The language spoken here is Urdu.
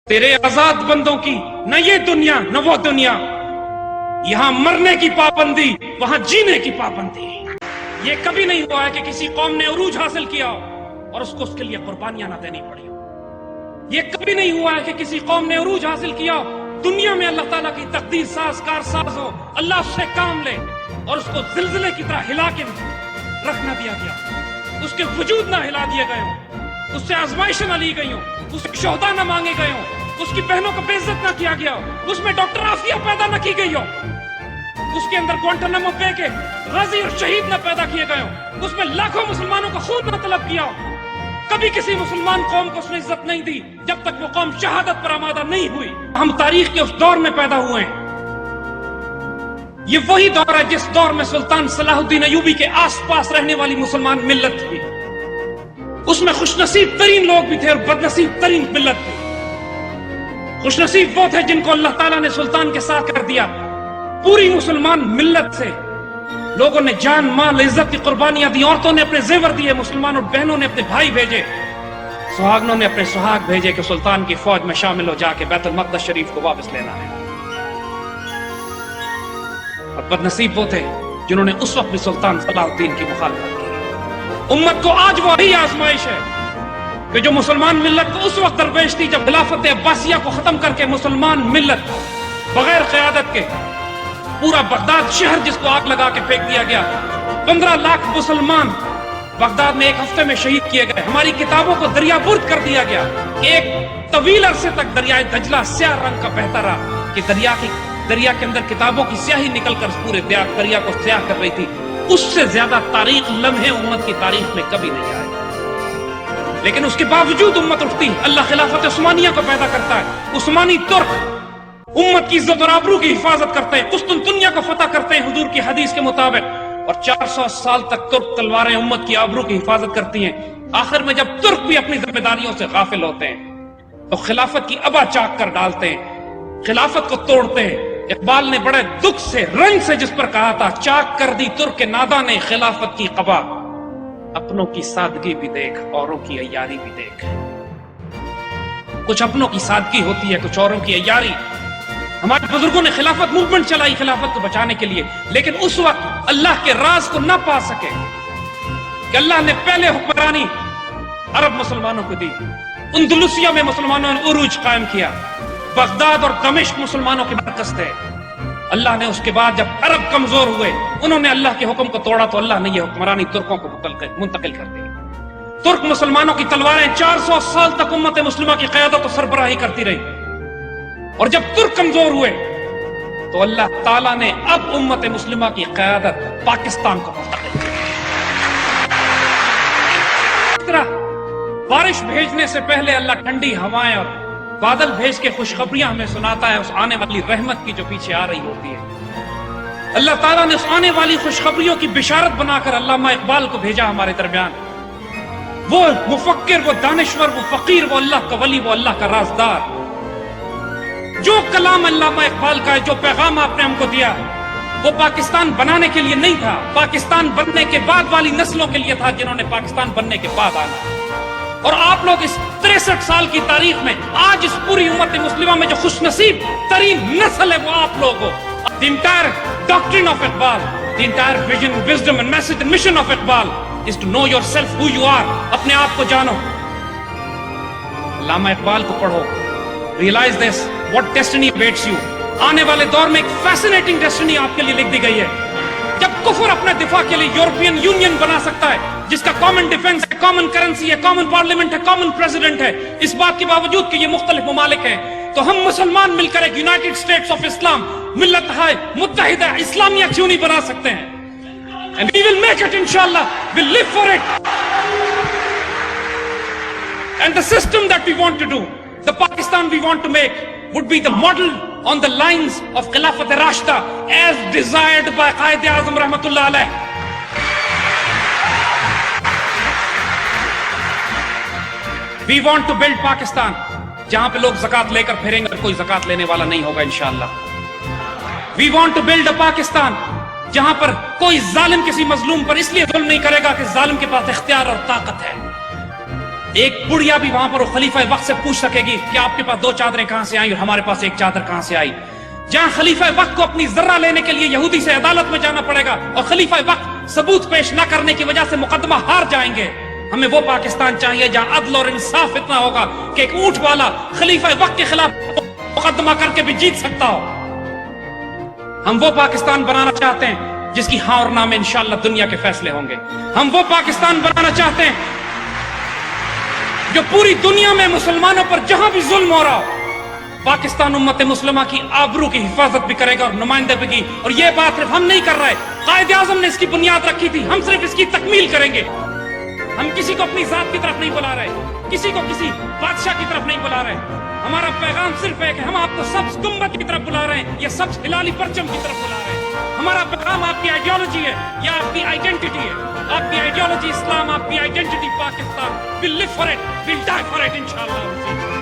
تیرے آزاد بندوں کی نہ یہ دنیا نہ وہ دنیا، یہاں مرنے کی پابندی وہاں جینے کی پابندی۔ یہ کبھی نہیں ہوا ہے کہ کسی قوم نے عروج حاصل کیا ہو اور اس کو اس کے لیے قربانیاں نہ دینی پڑی ہو۔ یہ کبھی نہیں ہوا ہے کہ کسی قوم نے عروج حاصل کیا ہو، دنیا میں اللہ تعالیٰ کی تقدیر ساز کار ساز ہو، اللہ اس سے کام لے اور اس کو زلزلے کی طرح ہلا کے رکھ نہ دیا گیا، اس کے وجود نہ ہلا دیے گئے ہوں، اس سے آزمائشیں نہ لی گئی ہوں، اس سے شہداء نہ مانگے گئے ہوں، اس کی بہنوں کو بے عزت نہ کیا گیا ہو، اس میں ڈاکٹر آفیہ پیدا نہ کی گئی ہو، اس کے اندر گوانٹانامو بے کے غازی اور شہید نہ پیدا کیے گئے ہوں، اس میں لاکھوں مسلمانوں کا خون نہ طلب کیا ہو۔ کبھی کسی مسلمان قوم کو اس نے عزت نہیں دی جب تک وہ قوم شہادت پر آمادہ نہیں ہوئی۔ ہم تاریخ کے اس دور میں پیدا ہوئے ہیں، یہ وہی دور ہے جس دور میں سلطان صلاح الدین ایوبی کے آس پاس رہنے والی مسلمان ملت تھی۔ اس میں خوش نصیب ترین لوگ بھی تھے اور بد نصیب ترین ملت تھی۔ خوش نصیب وہ تھے جن کو اللہ تعالیٰ نے سلطان کے ساتھ کر دیا، پوری مسلمان ملت سے لوگوں نے جان مال عزت کی قربانیاں دی، عورتوں نے اپنے زیور دیے، مسلمان اور بہنوں نے اپنے بھائی بھیجے، سہاگنوں نے اپنے سہاگ بھیجے کہ سلطان کی فوج میں شامل ہو جا کے بیت المقدس شریف کو واپس لینا ہے۔ اور بد نصیب وہ تھے جنہوں نے اس وقت بھی سلطان صلاح الدین کی مخالفت کی۔ امت کو آج وہی آزمائش ہے کہ جو مسلمان ملت کو اس وقت درپیش تھی جب خلافت عباسیہ کو ختم کر کے مسلمان ملت بغیر قیادت کے پورا بغداد شہر جس کو آگ لگا کے پھینک دیا گیا، 15 لاکھ مسلمان بغداد میں ایک ہفتے میں شہید کیے گئے، ہماری کتابوں کو دریا برد کر دیا گیا، ایک طویل عرصے تک دریائے دجلہ سیاہ رنگ کا بہتا رہا کہ دریا کے اندر کتابوں کی سیاہی نکل کر پورے دریا کو سیاہ کر رہی تھی۔ اس سے زیادہ تاریخ لمحے امت کی تاریخ میں کبھی نہیں آئے، لیکن اس کے باوجود امت اٹھتی، اللہ خلافت عثمانیہ کو پیدا کرتا ہے، عثمانی ترک امت کی عزت اور آبرو کی حفاظت کرتے ہیں، قسطنطنیہ کو فتح کرتے ہیں حضور کی حدیث کے مطابق، اور 400 سال تک ترک تلواریں امت کی آبرو کی حفاظت کرتی ہیں۔ آخر میں جب ترک بھی اپنی ذمہ داریوں سے غافل ہوتے ہیں تو خلافت کی ابا چاک کر ڈالتے ہیں، خلافت کو توڑتے ہیں۔ اقبال نے بڑے دکھ سے رنج سے جس پر کہا تھا، چاک کر دی ترک نادا نے خلافت کی قبا، اپنوں کی سادگی بھی دیکھ اوروں کی عیاری بھی دیکھ۔ کچھ اپنوں کی سادگی ہوتی ہے، کچھ اوروں کی عیاری۔ ہمارے بزرگوں نے خلافت موومنٹ چلائی خلافت کو بچانے کے لیے، لیکن اس وقت اللہ کے راز کو نہ پا سکے کہ اللہ نے پہلے حکمرانی عرب مسلمانوں کو دی، اندلسیہ میں مسلمانوں نے عروج قائم کیا، بغداد اور دمشق مسلمانوں کے مرکز تھے۔ اللہ نے اس کے بعد جب عرب کمزور ہوئے، انہوں نے اللہ کے حکم کو توڑا تو اللہ نے یہ حکمرانی ترکوں کو منتقل کر دی۔ ترک مسلمانوں کی تلواریں 400 سال تک امت مسلمہ کی قیادت و سربراہی کرتی رہی، اور جب ترک کمزور ہوئے تو اللہ تعالیٰ نے اب امت مسلمہ کی قیادت پاکستان کو منتقل کی۔ اس طرح بارش بھیجنے سے پہلے اللہ ٹھنڈی ہوائیں اور بادل بھیج کے خوشخبریاں ہمیں سناتا ہے اس آنے والی رحمت کی جو پیچھے آ رہی ہوتی ہے۔ اللہ تعالیٰ نے اس آنے والی خوشخبریوں کی بشارت بنا کر علامہ اقبال کو بھیجا ہمارے درمیان، وہ مفکر، وہ دانشور، وہ فقیر، وہ اللہ کا ولی، وہ اللہ کا رازدار۔ جو کلام علامہ اقبال کا ہے، جو پیغام آپ نے ہم کو دیا، وہ پاکستان بنانے کے لیے نہیں تھا، پاکستان بننے کے بعد والی نسلوں کے لیے تھا جنہوں نے پاکستان بننے کے بعد آنا۔ اور آپ لوگ اس 63 سال کی تاریخ میں آج اس پوری امت مسلمہ میں جو خوش نصیب ترین نسل ہے وہ آپ لوگ ہو۔ The entire doctrine of Iqbal, the entire vision, wisdom and message and mission of Iqbal is to know yourself who you are، اپنے آپ کو جانو۔ علامہ اقبال کو پڑھو، realize this, what destiny awaits you۔ آنے والے دور میں ایک fascinating destiny آپ کے لیے لکھ دی گئی ہے، جب کفر اپنے دفاع کے لیے یورپین یونین بنا سکتا ہے جس کا کامن ڈیفنس ہے، کامن کرنسی ہے، کامن پارلیمنٹ ہے، کامن پریزیڈنٹ ہے، اس بات کے باوجود کہ یہ مختلف ممالک ہیں، تو ہم مسلمان مل کر ایک یونائٹڈ اسٹیٹس آف اسلام، ملت متحدہ اسلامیہ کیوں نہیں بنا سکتے ہیں؟ And we will make it inshallah, we'll live for it۔ And the system that we want to do, the Pakistan we want to make, would be the model on the lines of Khilafat Rashida as desired by Qaid Azam Rahmatullah alayh۔ We want to build Pakistan جہاں پہ لوگ زکات لے کر پھریں گے اور کوئی زکات لینے والا نہیں ہوگا انشاءاللہ۔ We want to build a Pakistan جہاں پر کوئی ظالم کسی مظلوم پر اس لیے ظلم نہیں کرے گا کہ ظالم کے پاس اختیار اور طاقت ہے۔ ایک بڑھیا بھی وہاں پر وہ خلیفہ وقت سے پوچھ سکے گی کہ آپ کے پاس 2 چادریں کہاں سے آئیں اور ہمارے پاس 1 چادر کہاں سے آئی. جہاں خلیفہ وقت کو اپنی ذرہ لینے کے لیے یہودی سے عدالت میں جانا پڑے گا اور خلیفہ وقت ثبوت پیش نہ کرنے کی وجہ سے مقدمہ ہار جائیں گے. ہمیں وہ پاکستان چاہیے جہاں عدل اور انصاف اتنا ہوگا کہ ایک اونٹ والا خلیفہ وقت کے خلاف مقدمہ کر کے بھی جیت سکتا ہو. ہم وہ پاکستان بنانا چاہتے ہیں جس کی ہاں اور نہ میں انشاءاللہ دنیا کے فیصلے ہوں گے. ہم وہ پاکستان بنانا چاہتے ہیں جو پوری دنیا میں مسلمانوں پر جہاں بھی ظلم ہو رہا ہو پاکستان امت مسلمہ کی آبرو کی حفاظت بھی کرے گا اور نمائندگی کی. اور یہ بات صرف ہم نہیں کر رہے, قائد اعظم نے اس کی بنیاد رکھی تھی, ہم صرف اس کی تکمیل کریں گے. ہم کسی کو اپنی ذات کی طرف نہیں بلا رہے, کسی کو کسی بادشاہ کی طرف نہیں بلا رہے. ہمارا پیغام صرف ہے کہ ہم آپ کو سبز گنبد کی طرف بلا رہے ہیں یا سبز ہلالی پرچم کی طرف بلا رہے ہیں. ہمارا پیغام آپ کی آئیڈیالوجی ہے یا آپ کی آئیڈینٹی ہے. آپ کی آئیڈیالوجی اسلام, آپ کی identity Pakistan. We'll live for it, we'll die for it, inshallah.